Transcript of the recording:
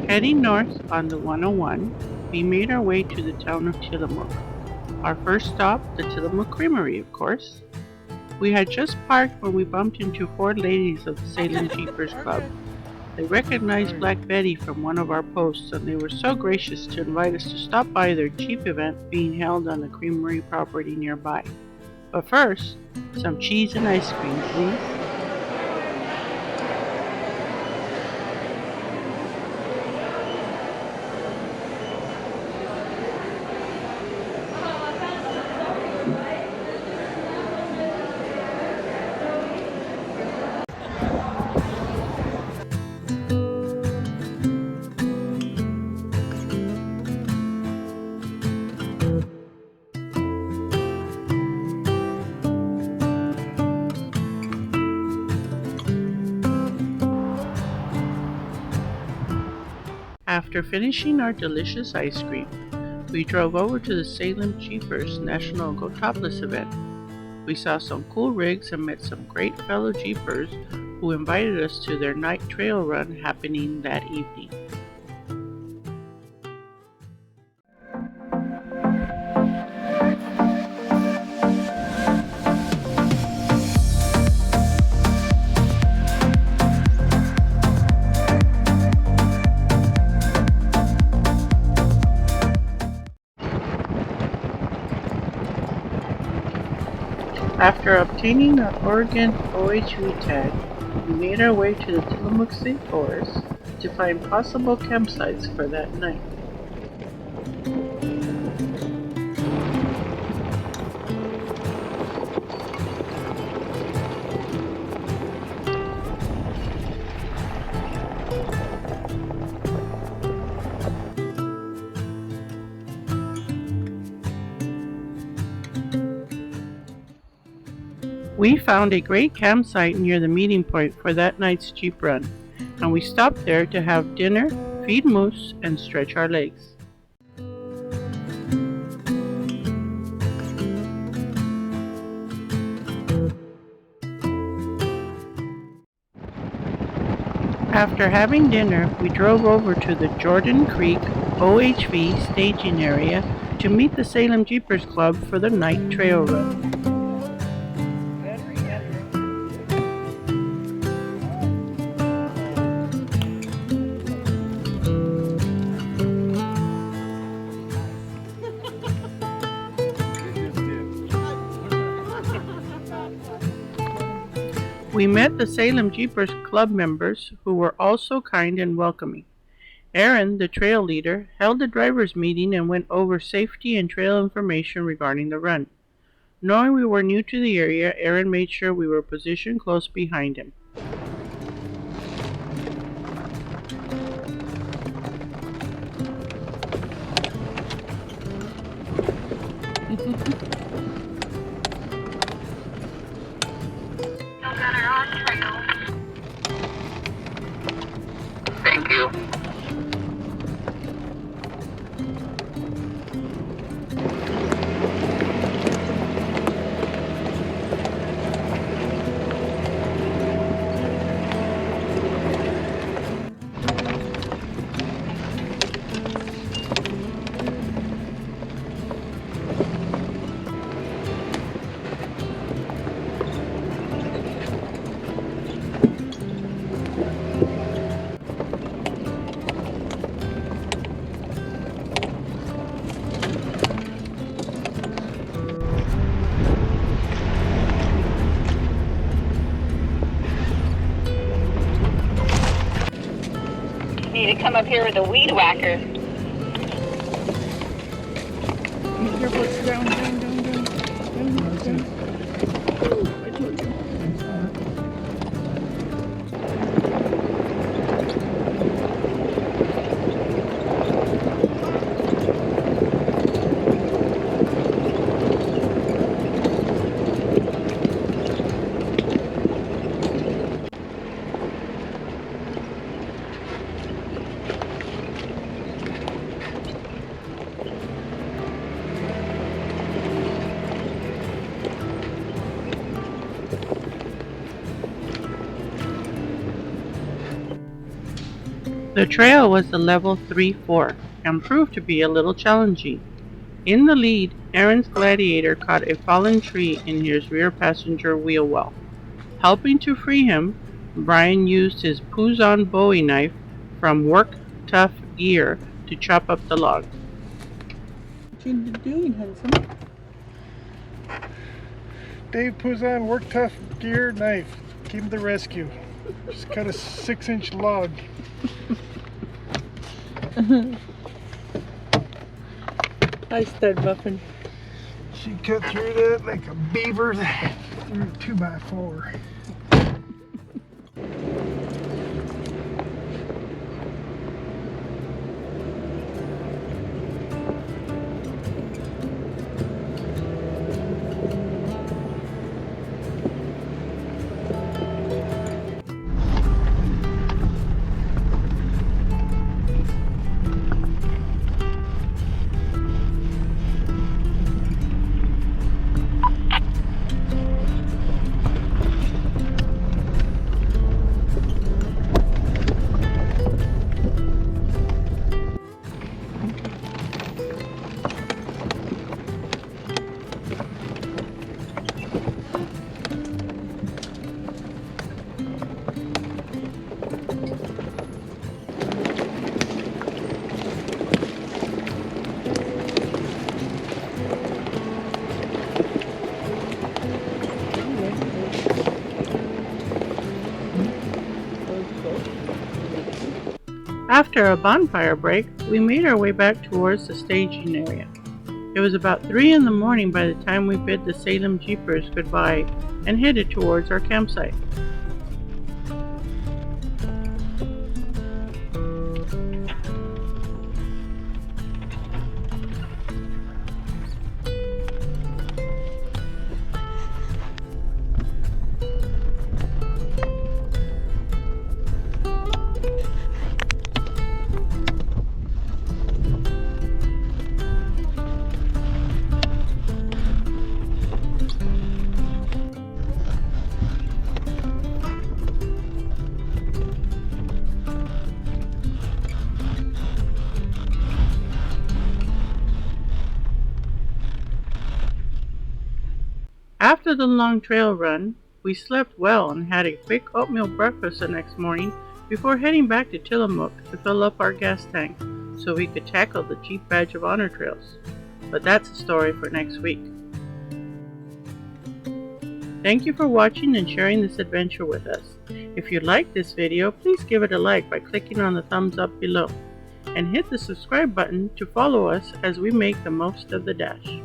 Heading north on the 101, we made our way to the town of Tillamook. Our first stop, the Tillamook Creamery, of course. We had just parked when we bumped into four ladies of the Salem Jeepers Club. They recognized Black Betty from one of our posts, and they were so gracious to invite us to stop by their Jeep event being held on the creamery property nearby. But first, some cheese and ice cream, please. After finishing our delicious ice cream, we drove over to the Salem Jeepers National Go Topless event. We saw some cool rigs and met some great fellow Jeepers who invited us to their night trail run happening that evening. After obtaining our Oregon OHV tag, we made our way to the Tillamook State Forest to find possible campsites for that night. We found a great campsite near the meeting point for that night's Jeep run, and we stopped there to have dinner, feed moose, and stretch our legs. After having dinner, we drove over to the Jordan Creek OHV staging area to meet the Salem Jeepers Club for the night trail run. We met the Salem Jeepers Club members who were also kind and welcoming. Aaron, the trail leader, held the drivers' meeting and went over safety and trail information regarding the run. Knowing we were new to the area, Aaron made sure we were positioned close behind him. Thank you. Need to come up here with a weed whacker. Be careful, it's down. I told you. The trail was the level 3-4 and proved to be a little challenging. In the lead, Aaron's Gladiator caught a fallen tree in his rear passenger wheel well. Helping to free him, Brian used his Puzon Bowie knife from Work Tough Gear to chop up the log. What you doing, handsome? Dave Puzon Work Tough Gear knife came to the rescue. Just cut a 6-inch log. Hi, Stud Muffin. She cut through that like a beaver through a 2x4. After a bonfire break, we made our way back towards the staging area. It was about 3 in the morning by the time we bid the Salem Jeepers goodbye and headed towards our campsite. After the long trail run, we slept well and had a quick oatmeal breakfast the next morning before heading back to Tillamook to fill up our gas tank so we could tackle the Jeep Badge of Honor trails. But that's a story for next week. Thank you for watching and sharing this adventure with us. If you like this video, please give it a like by clicking on the thumbs up below and hit the subscribe button to follow us as we make the most of the dash.